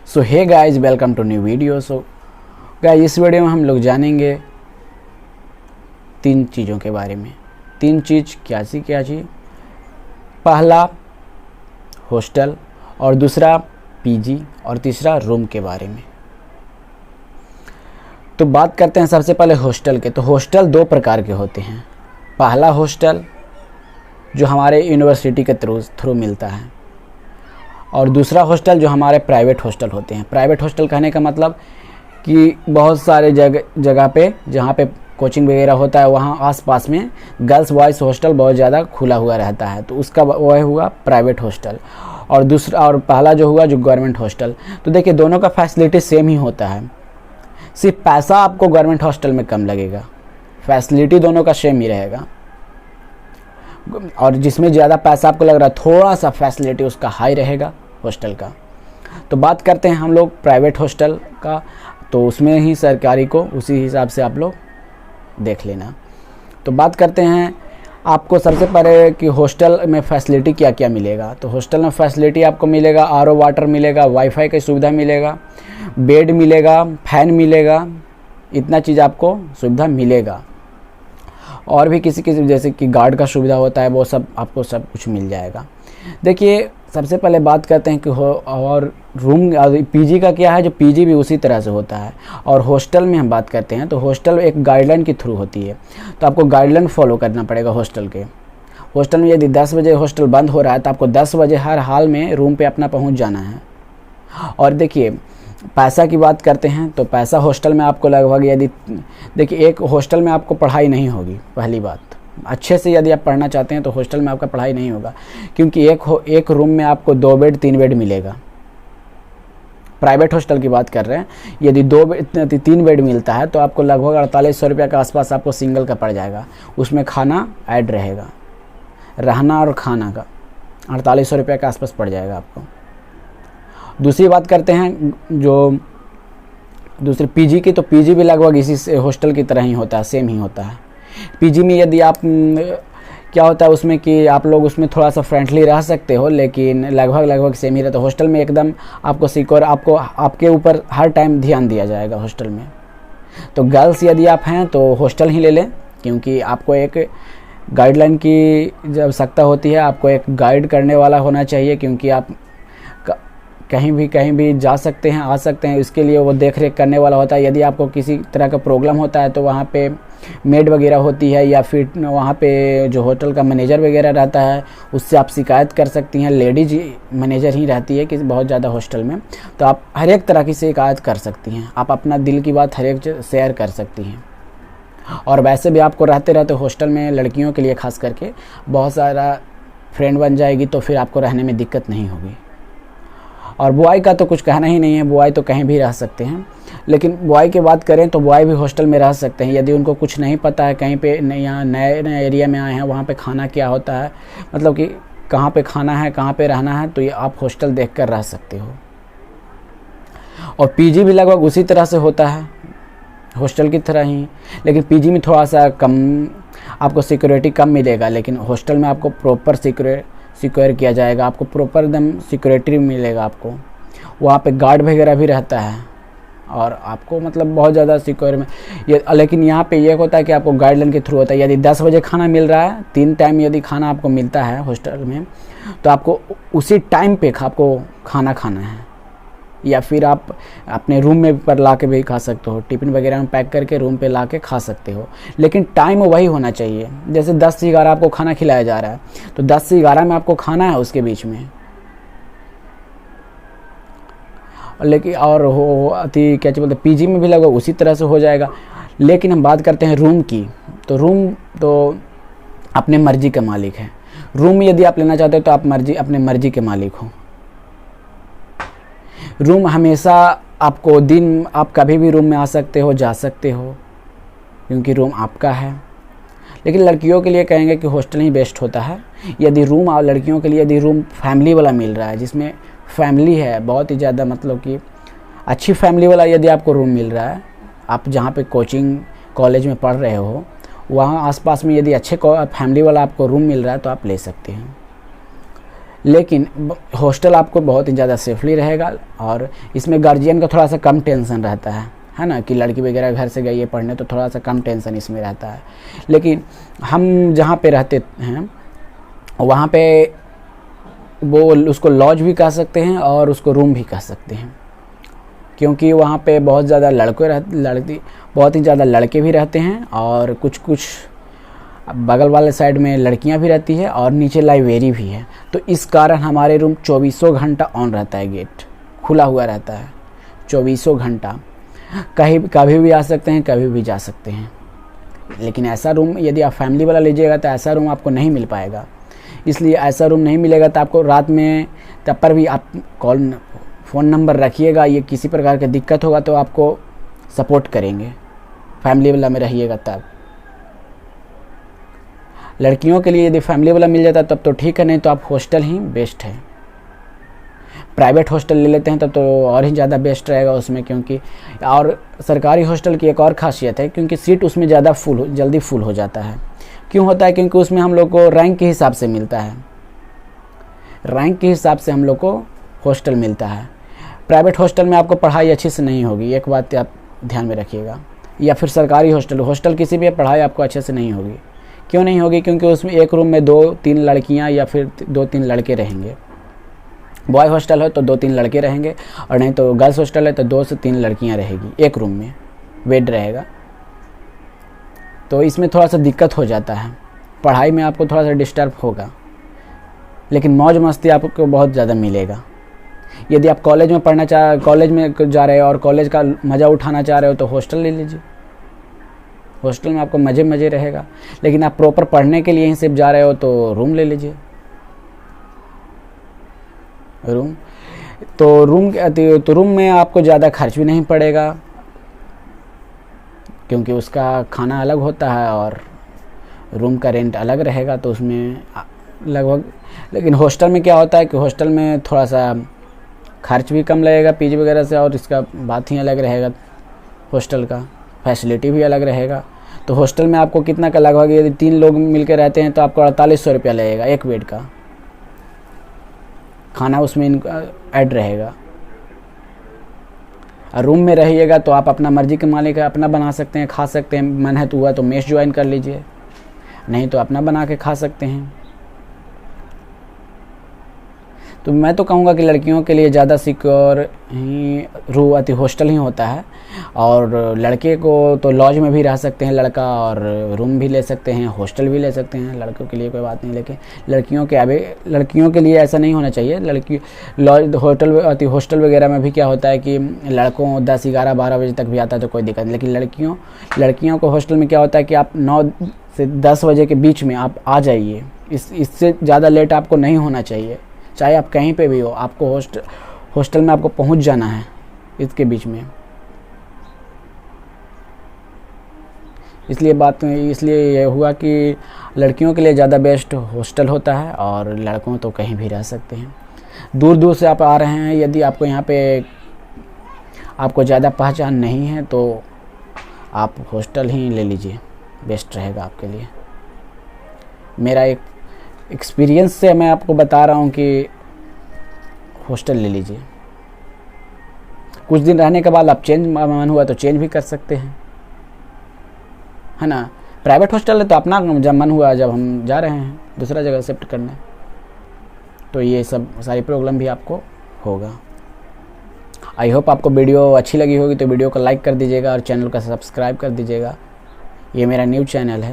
So hey guys, welcome to new video. So guys, इस video में हम लोग जानेंगे 3 चीज़ों के बारे में। 3 चीज़ क्या चीज़? पहला हॉस्टल, और दूसरा पीजी, और तीसरा रूम के बारे में। तो बात करते हैं सबसे पहले हॉस्टल के। तो हॉस्टल 2 प्रकार के होते हैं। पहला हॉस्टल जो हमारे यूनिवर्सिटी के थ्रू मिलता है, और दूसरा हॉस्टल जो हमारे प्राइवेट हॉस्टल होते हैं। प्राइवेट हॉस्टल कहने का मतलब कि बहुत सारे जगह पे जहाँ पे कोचिंग वगैरह होता है वहाँ आसपास में गर्ल्स बॉयज़ हॉस्टल बहुत ज़्यादा खुला हुआ रहता है, तो उसका वह हुआ प्राइवेट हॉस्टल। और पहला जो हुआ जो गवर्नमेंट हॉस्टल। तो देखिए, दोनों का फैसिलिटी सेम ही होता है, सिर्फ पैसा आपको गवर्नमेंट हॉस्टल में कम लगेगा, फैसिलिटी दोनों का सेम ही रहेगा। और जिसमें ज़्यादा पैसा आपको लग रहा है, थोड़ा सा फैसिलिटी उसका हाई रहेगा हॉस्टल का। तो बात करते हैं हम लोग प्राइवेट हॉस्टल का, तो उसमें ही सरकारी को उसी हिसाब से आप लोग देख लेना। तो बात करते हैं आपको सबसे पहले कि हॉस्टल में फैसिलिटी क्या क्या मिलेगा। तो हॉस्टल में फैसिलिटी आपको मिलेगा, आरओ वाटर मिलेगा, वाईफाई की सुविधा मिलेगा, बेड मिलेगा, फैन मिलेगा, इतना चीज़ आपको सुविधा मिलेगा। और भी किसी जैसे कि गार्ड का सुविधा होता है, वो सब आपको सब कुछ मिल जाएगा। देखिए, सबसे पहले बात करते हैं कि और रूम पीजी का क्या है। जो पीजी भी उसी तरह से होता है। और हॉस्टल में हम बात करते हैं तो हॉस्टल एक गाइडलाइन के थ्रू होती है, तो आपको गाइडलाइन फॉलो करना पड़ेगा हॉस्टल के। हॉस्टल में यदि 10 बजे हॉस्टल बंद हो रहा है तो आपको 10 बजे हर हाल में रूम पे अपना पहुंच जाना है। और देखिए, पैसा की बात करते हैं तो पैसा हॉस्टल में आपको लगभग, यदि देखिए एक हॉस्टल में आपको पढ़ाई नहीं होगी। पहली बात, अच्छे से यदि आप पढ़ना चाहते हैं तो हॉस्टल में आपका पढ़ाई नहीं होगा, क्योंकि एक रूम में आपको 2 बेड 3 बेड मिलेगा। प्राइवेट हॉस्टल की बात कर रहे हैं, यदि 3 बेड मिलता है तो आपको लगभग 4800 रुपये के आसपास आपको सिंगल का पड़ जाएगा। उसमें खाना ऐड रहेगा, रहना और खाना का 4800 रुपये के आसपास पड़ जाएगा आपको। दूसरी बात करते हैं जो दूसरे पीजी की, तो पीजी भी लगभग इसी से हॉस्टल की तरह ही होता है, सेम ही होता है। पीजी में यदि आप क्या होता है उसमें कि आप लोग उसमें थोड़ा सा फ्रेंडली रह सकते हो, लेकिन लगभग सेम ही रहता है। हॉस्टल में एकदम आपको सिक्योर, आपके ऊपर हर टाइम ध्यान दिया जाएगा हॉस्टल में। तो गर्ल्स यदि आप हैं तो हॉस्टल ही ले लें, क्योंकि आपको एक गाइडलाइन की जब आवश्यकता होती है, आपको एक गाइड करने वाला होना चाहिए, क्योंकि आप कहीं भी जा सकते हैं, आ सकते हैं, इसके लिए वो देख रेख करने वाला होता है। यदि आपको किसी तरह का प्रॉब्लम होता है तो वहाँ पे मेड वगैरह होती है, या फिर वहाँ पे जो होटल का मैनेजर वगैरह रहता है उससे आप शिकायत कर सकती हैं। लेडीज मैनेजर ही रहती है कि बहुत ज़्यादा हॉस्टल में, तो आप हर एक तरह की शिकायत कर सकती हैं। आप अपना दिल की बात हर एक शेयर कर सकती हैं। और वैसे भी आपको रहते रहते हॉस्टल में लड़कियों के लिए खास करके बहुत सारा फ्रेंड बन जाएगी, तो फिर आपको रहने में दिक्कत नहीं होगी। और बॉय का तो कुछ कहना ही नहीं है, बॉय तो कहीं भी रह सकते हैं। लेकिन बॉय की बात करें तो बॉय भी हॉस्टल में रह सकते हैं, यदि उनको कुछ नहीं पता है, कहीं पे यहाँ नए एरिया में आए हैं, वहाँ पे खाना क्या होता है, मतलब कि कहाँ पे खाना है, कहाँ पे रहना है, तो ये आप हॉस्टल देख कर रह सकते हो। और पीजी भी लगभग उसी तरह से होता है, हॉस्टल की तरह ही, लेकिन पीजी में थोड़ा सा कम आपको सिक्योरिटी कम मिलेगा, लेकिन हॉस्टल में आपको प्रॉपर सिक्योर किया जाएगा, आपको प्रॉपर एकदम सिक्योरिटी मिलेगा। आपको वहाँ पे गार्ड वगैरह भी रहता है, और आपको मतलब बहुत ज़्यादा सिक्योर में लेकिन यहाँ पे ये होता है कि आपको गाइडलाइन के थ्रू होता है। यदि 10 बजे खाना मिल रहा है, 3 टाइम यदि खाना आपको मिलता है हॉस्टल में, तो आपको उसी टाइम पे आपको खाना खाना है, या फिर आप अपने रूम में पर ला के भी खा सकते हो, टिफ़िन वगैरह में पैक करके रूम पे ला के खा सकते हो। लेकिन टाइम वही होना चाहिए, जैसे 10 से 11 आपको खाना खिलाया जा रहा है, तो 10 से 11 में आपको खाना है उसके बीच में। लेकिन और क्या बोलते, पीजी में भी लगभग उसी तरह से हो जाएगा। लेकिन हम बात करते हैं रूम की, तो रूम तो अपने मर्जी का मालिक है। रूम यदि आप लेना चाहते हो तो आप अपने मर्जी के मालिक हो। रूम हमेशा आपको आप कभी भी रूम में आ सकते हो, जा सकते हो, क्योंकि रूम आपका है। लेकिन लड़कियों के लिए कहेंगे कि हॉस्टल ही बेस्ट होता है। यदि रूम और लड़कियों के लिए यदि रूम फैमिली वाला मिल रहा है, जिसमें फैमिली है बहुत ही ज़्यादा, मतलब कि अच्छी फैमिली वाला यदि आपको रूम मिल रहा है, आप जहाँ पे कोचिंग कॉलेज में पढ़ रहे हो वहाँ आसपास में यदि अच्छे फैमिली वाला आपको रूम मिल रहा है तो आप ले सकते हैं। लेकिन हॉस्टल आपको बहुत ही ज़्यादा सेफली रहेगा और इसमें गार्जियन का थोड़ा सा कम टेंशन रहता है ना, कि लड़की वगैरह घर से गई है पढ़ने, तो थोड़ा सा कम टेंशन इसमें रहता है। लेकिन हम जहाँ पे रहते हैं वहाँ पे वो उसको लॉज भी कह सकते हैं और उसको रूम भी कह सकते हैं, क्योंकि वहाँ पे बहुत ज़्यादा बहुत ही ज़्यादा लड़के भी रहते हैं और कुछ बगल वाले साइड में लड़कियाँ भी रहती है और नीचे लाइब्रेरी भी है। तो इस कारण हमारे रूम 24 घंटा ऑन रहता है, गेट खुला हुआ रहता है 24 घंटा, कभी भी आ सकते हैं, कभी भी जा सकते हैं। लेकिन ऐसा रूम यदि आप फैमिली वाला लीजिएगा तो ऐसा रूम आपको नहीं मिल पाएगा। इसलिए ऐसा रूम नहीं मिलेगा तो आपको रात में तब पर भी आप फ़ोन नंबर रखिएगा, ये किसी प्रकार की दिक्कत होगा तो आपको सपोर्ट करेंगे, फैमिली वाला में रहिएगा तब। लड़कियों के लिए यदि फैमिली वाला मिल जाता तब तो ठीक है, नहीं तो आप हॉस्टल ही बेस्ट है। प्राइवेट हॉस्टल ले लेते हैं तब तो और ही ज़्यादा बेस्ट रहेगा उसमें, क्योंकि और सरकारी हॉस्टल की एक और ख़ासियत है, क्योंकि सीट उसमें ज़्यादा जल्दी फुल हो जाता है। क्यों होता है? क्योंकि उसमें हम लोग को रैंक के हिसाब से मिलता है, रैंक के हिसाब से हम लोग को हॉस्टल मिलता है। प्राइवेट हॉस्टल में आपको पढ़ाई अच्छी से नहीं होगी, एक बात आप ध्यान में रखिएगा। या फिर सरकारी हॉस्टल किसी भी पढ़ाई आपको अच्छे से नहीं होगी। क्यों नहीं होगी? क्योंकि उसमें एक रूम में 2-3 लड़कियां या फिर 2-3 लड़के रहेंगे। बॉय हॉस्टल है तो 2-3 लड़के रहेंगे, और नहीं तो गर्ल्स हॉस्टल है तो 2 से 3 लड़कियां रहेगी एक रूम में, बेड रहेगा। तो इसमें थोड़ा सा दिक्कत हो जाता है, पढ़ाई में आपको थोड़ा सा डिस्टर्ब होगा, लेकिन मौज मस्ती आपको बहुत ज़्यादा मिलेगा। यदि आप कॉलेज में जा रहे हो और कॉलेज का मज़ा उठाना चाह रहे हो तो हॉस्टल ले लीजिए, हॉस्टल में आपको मज़े रहेगा। लेकिन आप प्रॉपर पढ़ने के लिए ही सिर्फ जा रहे हो तो रूम ले लीजिए। रूम में आपको ज़्यादा खर्च भी नहीं पड़ेगा, क्योंकि उसका खाना अलग होता है और रूम का रेंट अलग रहेगा, तो उसमें लगभग। लेकिन हॉस्टल में क्या होता है कि हॉस्टल में थोड़ा सा खर्च भी कम लगेगा पीजी वगैरह से, और इसका बात ही अलग रहेगा, हॉस्टल का फैसिलिटी भी अलग रहेगा। तो हॉस्टल में आपको कितना का लगभग, यदि 3 लोग मिलकर रहते हैं तो आपको 4800 रुपया लगेगा एक बेड का, खाना उसमें इनका ऐड रहेगा। और रूम में रहिएगा तो आप अपना मर्जी के मालिक है, अपना बना सकते हैं, खा सकते हैं। मन है तो हुआ तो मेस ज्वाइन कर लीजिए, नहीं तो अपना बना के खा सकते हैं। तो मैं तो कहूँगा कि लड़कियों के लिए ज़्यादा सिक्योर ही हॉस्टल ही होता है, और लड़के को तो लॉज में भी रह सकते हैं लड़का, और रूम भी ले सकते हैं, हॉस्टल भी ले सकते हैं। लड़कों के लिए कोई बात नहीं, लेकिन लड़कियों के लिए ऐसा नहीं होना चाहिए। लॉज हॉस्टल वगैरह में भी क्या होता है कि लड़कों 10, 11, 12 बजे तक भी आता है तो कोई दिक्कत नहीं, लेकिन लड़कियों को हॉस्टल में क्या होता है कि आप 9 से 10 बजे के बीच में आप आ जाइए। इससे ज़्यादा लेट आपको नहीं होना चाहिए, चाहे आप कहीं पे भी हो, आपको हॉस्टल में आपको पहुंच जाना है इसके बीच में। इसलिए ये हुआ कि लड़कियों के लिए ज़्यादा बेस्ट हॉस्टल होता है, और लड़कों तो कहीं भी रह सकते हैं। दूर से आप आ रहे हैं, यदि आपको यहाँ पे आपको ज़्यादा पहचान नहीं है तो आप हॉस्टल ही ले लीजिए, बेस्ट रहेगा आपके लिए। मेरा एक एक्सपीरियंस से मैं आपको बता रहा हूँ कि हॉस्टल ले लीजिए। कुछ दिन रहने के बाद आप मन हुआ तो चेंज भी कर सकते हैं, है ना। प्राइवेट हॉस्टल है तो अपना जब मन हुआ, जब हम जा रहे हैं दूसरा जगह शिफ्ट करने, तो ये सब सारी प्रॉब्लम भी आपको होगा। आई होप आपको वीडियो अच्छी लगी होगी, तो वीडियो को लाइक कर दीजिएगा और चैनल को सब्सक्राइब कर दीजिएगा। ये मेरा न्यू चैनल है।